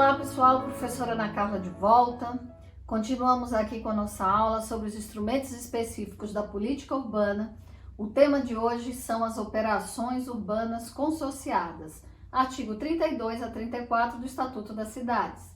Olá pessoal, professora Ana Carla de volta. Continuamos aqui com a nossa aula sobre os instrumentos específicos da política urbana. O tema de hoje são as operações urbanas consorciadas, artigo 32 a 34 do Estatuto das Cidades.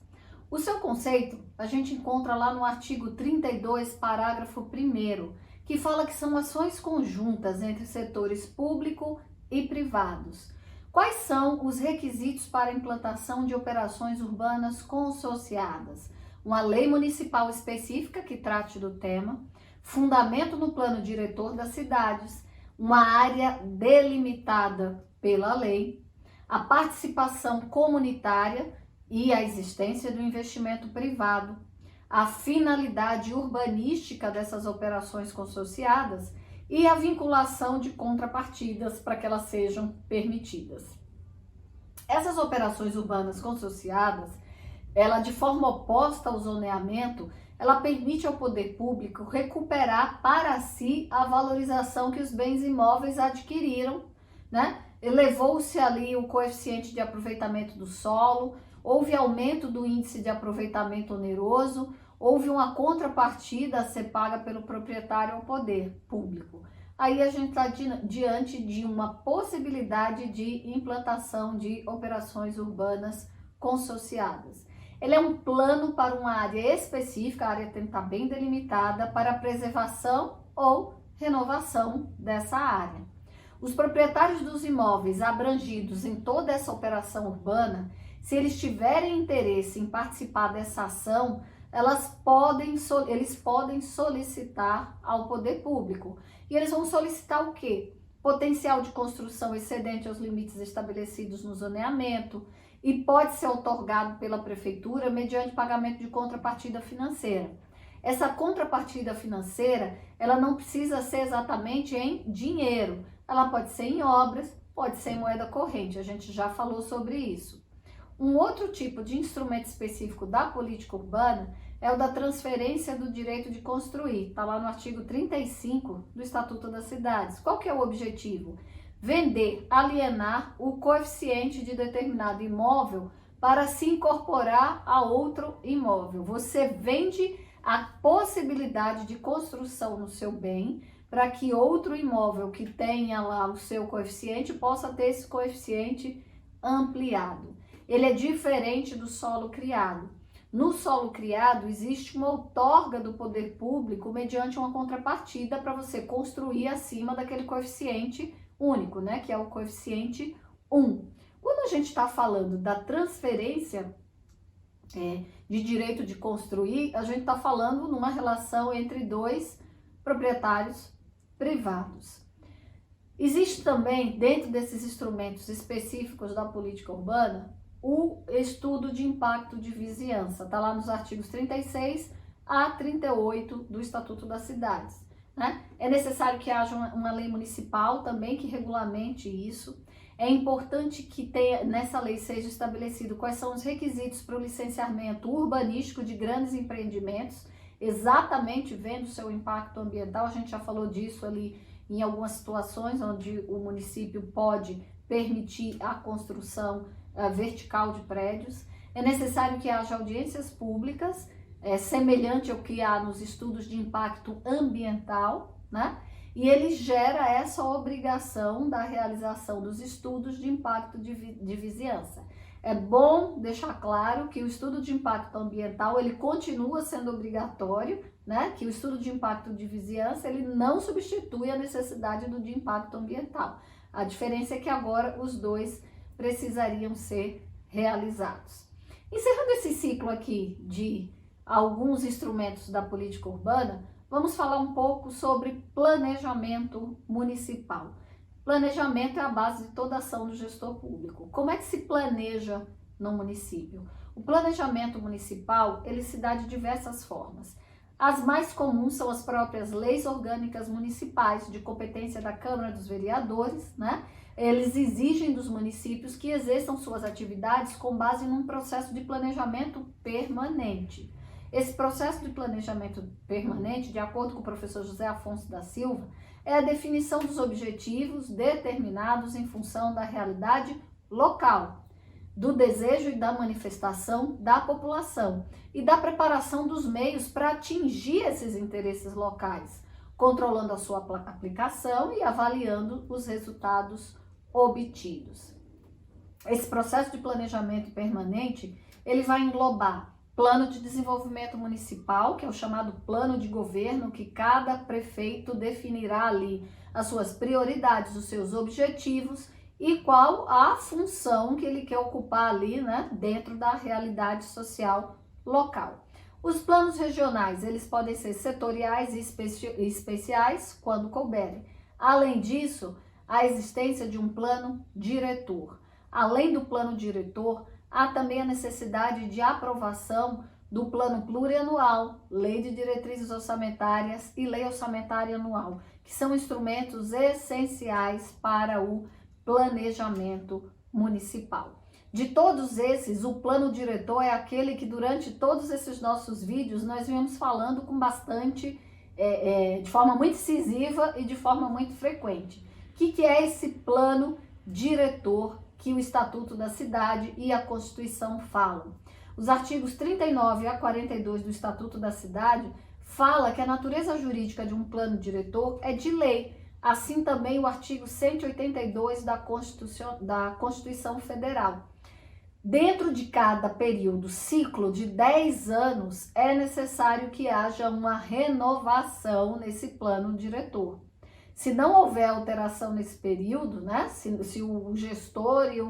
O seu conceito a gente encontra lá no artigo 32, parágrafo 1º, que fala que são ações conjuntas entre setores público e privados. Quais são os requisitos para a implantação de operações urbanas consorciadas? Uma lei municipal específica que trate do tema, fundamento no plano diretor das cidades, uma área delimitada pela lei, a participação comunitária e a existência do investimento privado, a finalidade urbanística dessas operações consorciadas e a vinculação de contrapartidas para que elas sejam permitidas. Essas operações urbanas consorciadas, ela de forma oposta ao zoneamento, ela permite ao poder público recuperar para si a valorização que os bens imóveis adquiriram, né? Elevou-se ali o coeficiente de aproveitamento do solo, houve aumento do índice de aproveitamento oneroso, houve uma contrapartida a ser paga pelo proprietário ao poder público. Aí a gente está diante de uma possibilidade de implantação de operações urbanas consorciadas. Ele é um plano para uma área específica, a área tem que estar bem delimitada, para a preservação ou renovação dessa área. Os proprietários dos imóveis abrangidos em toda essa operação urbana, se eles tiverem interesse em participar dessa ação, eles podem solicitar ao poder público. E eles vão solicitar o quê? Potencial de construção excedente aos limites estabelecidos no zoneamento e pode ser outorgado pela prefeitura mediante pagamento de contrapartida financeira. Essa contrapartida financeira, ela não precisa ser exatamente em dinheiro. Ela pode ser em obras, pode ser em moeda corrente. A gente já falou sobre isso. Um outro tipo de instrumento específico da política urbana é o da transferência do direito de construir. Está lá no artigo 35 do Estatuto das Cidades. Qual que é o objetivo? Vender, alienar o coeficiente de determinado imóvel para se incorporar a outro imóvel. Você vende a possibilidade de construção no seu bem para que outro imóvel que tenha lá o seu coeficiente possa ter esse coeficiente ampliado. Ele é diferente do solo criado. No solo criado, existe uma outorga do poder público mediante uma contrapartida para você construir acima daquele coeficiente único, né? Que é o coeficiente 1. Quando a gente está falando da transferência de direito de construir, a gente está falando numa relação entre dois proprietários privados. Existe também, dentro desses instrumentos específicos da política urbana, o estudo de impacto de vizinhança. Está lá nos artigos 36 a 38 do Estatuto das Cidades. Né? É necessário que haja uma lei municipal também que regulamente isso. É importante que nessa lei seja estabelecido quais são os requisitos para o licenciamento urbanístico de grandes empreendimentos, exatamente vendo o seu impacto ambiental. A gente já falou disso ali em algumas situações onde o município pode permitir a construção vertical de prédios. É necessário que haja audiências públicas, semelhante ao que há nos estudos de impacto ambiental, né? E ele gera essa obrigação da realização dos estudos de impacto de vizinhança. É bom deixar claro que o estudo de impacto ambiental, ele continua sendo obrigatório, né? Que o estudo de impacto de vizinhança, ele não substitui a necessidade do de impacto ambiental. A diferença é que agora os dois precisariam ser realizados. Encerrando esse ciclo aqui de alguns instrumentos da política urbana, vamos falar um pouco sobre planejamento municipal. Planejamento é a base de toda ação do gestor público. Como é que se planeja no município? O planejamento municipal, ele se dá de diversas formas. As mais comuns são as próprias leis orgânicas municipais, de competência da Câmara dos Vereadores, né? Eles exigem dos municípios que exerçam suas atividades com base num processo de planejamento permanente. Esse processo de planejamento permanente, de acordo com o professor José Afonso da Silva, é a definição dos objetivos determinados em função da realidade local. do desejo e da manifestação da população e da preparação dos meios para atingir esses interesses locais, controlando a sua aplicação e avaliando os resultados obtidos. Esse processo de planejamento permanente, ele vai englobar plano de desenvolvimento municipal, que é o chamado plano de governo, que cada prefeito definirá ali as suas prioridades, os seus objetivos e qual a função que ele quer ocupar ali, né, dentro da realidade social local. Os planos regionais, eles podem ser setoriais e especiais, quando couberem. Além disso, a existência de um plano diretor. Além do plano diretor, há também a necessidade de aprovação do plano plurianual, lei de diretrizes orçamentárias e lei orçamentária anual, que são instrumentos essenciais para o planejamento municipal. De todos esses, o plano diretor é aquele que durante todos esses nossos vídeos nós viemos falando com bastante, de forma muito incisiva e de forma muito frequente. O que é esse plano diretor que o Estatuto da Cidade e a Constituição falam? Os artigos 39 a 42 do Estatuto da Cidade fala que a natureza jurídica de um plano diretor é de lei, assim também o artigo 182 da Constituição Federal. Dentro de cada período, ciclo de 10 anos, é necessário que haja uma renovação nesse plano diretor. Se não houver alteração nesse período, né, se o gestor e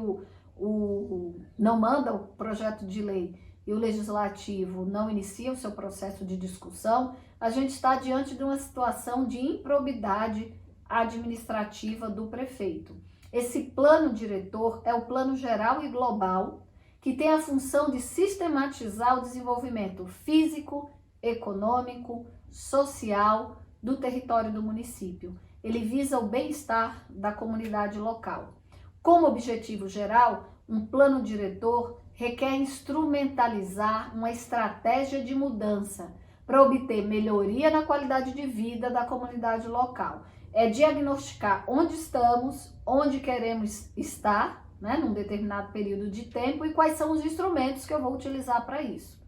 não manda o projeto de lei e o legislativo não inicia o seu processo de discussão, a gente está diante de uma situação de improbidade administrativa do prefeito. Esse plano diretor é o plano geral e global que tem a função de sistematizar o desenvolvimento físico, econômico, social do território do município. Ele visa o bem-estar da comunidade local. Como objetivo geral, um plano diretor requer instrumentalizar uma estratégia de mudança para obter melhoria na qualidade de vida da comunidade local. É diagnosticar onde estamos, onde queremos estar, né, num determinado período de tempo e quais são os instrumentos que eu vou utilizar para isso.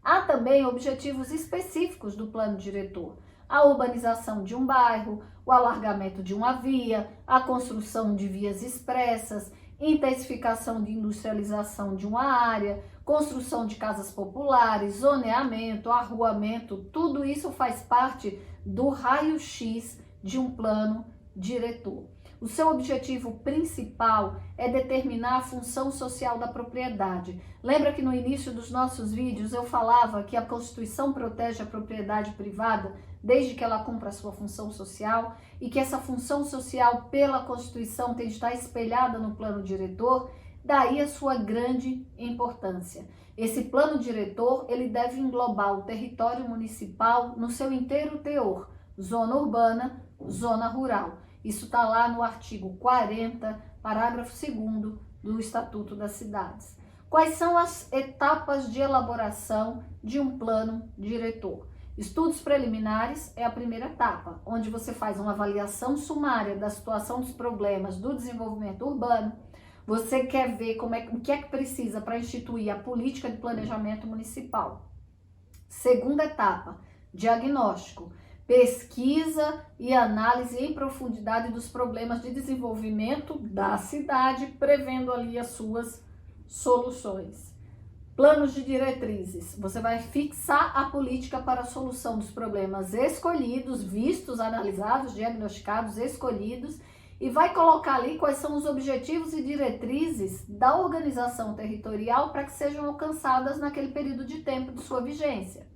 Há também objetivos específicos do plano diretor. A urbanização de um bairro, o alargamento de uma via, a construção de vias expressas, intensificação de industrialização de uma área, construção de casas populares, zoneamento, arruamento, tudo isso faz parte do raio-x de um plano diretor. O seu objetivo principal é determinar a função social da propriedade. Lembra que no início dos nossos vídeos eu falava que a Constituição protege a propriedade privada desde que ela cumpra a sua função social e que essa função social pela Constituição tem de estar espelhada no plano diretor? Daí a sua grande importância. Esse plano diretor, ele deve englobar o território municipal no seu inteiro teor, zona urbana, zona rural. Isso está lá no artigo 40, parágrafo 2º do Estatuto das Cidades. Quais são as etapas de elaboração de um plano diretor? Estudos preliminares é a primeira etapa, onde você faz uma avaliação sumária da situação dos problemas do desenvolvimento urbano. Você quer ver o que é que precisa para instituir a política de planejamento municipal. Segunda etapa, diagnóstico. Pesquisa e análise em profundidade dos problemas de desenvolvimento da cidade, prevendo ali as suas soluções. Planos de diretrizes. Você vai fixar a política para a solução dos problemas escolhidos, vistos, analisados, diagnosticados, escolhidos, e vai colocar ali quais são os objetivos e diretrizes da organização territorial para que sejam alcançadas naquele período de tempo de sua vigência.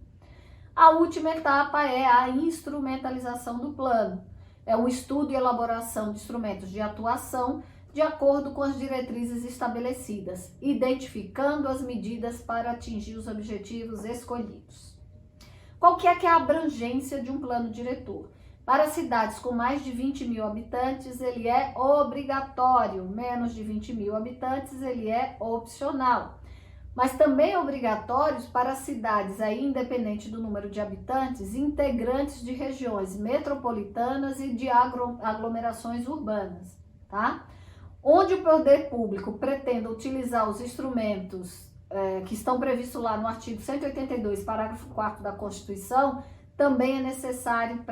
A última etapa é a instrumentalização do plano. É o estudo e elaboração de instrumentos de atuação de acordo com as diretrizes estabelecidas, identificando as medidas para atingir os objetivos escolhidos. Qual que é a abrangência de um plano diretor? Para cidades com mais de 20 mil habitantes, ele é obrigatório. Menos de 20 mil habitantes, ele é opcional. Mas também obrigatórios para cidades, aí, independente do número de habitantes, integrantes de regiões metropolitanas e de aglomerações urbanas, tá? Onde o poder público pretenda utilizar os instrumentos que estão previstos lá no artigo 182, parágrafo 4º da Constituição, também é necessário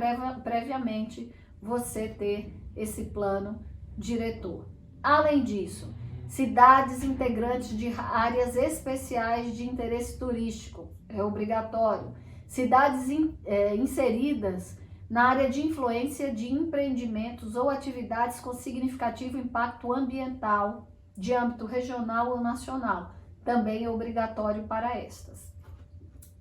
previamente você ter esse plano diretor. Além disso, cidades integrantes de áreas especiais de interesse turístico, é obrigatório. Cidades inseridas na área de influência de empreendimentos ou atividades com significativo impacto ambiental de âmbito regional ou nacional, também é obrigatório para estas.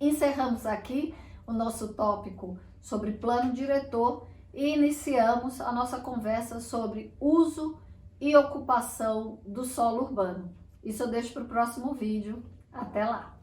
Encerramos aqui o nosso tópico sobre plano diretor e iniciamos a nossa conversa sobre uso e ocupação do solo urbano. Isso eu deixo para o próximo vídeo. Até lá!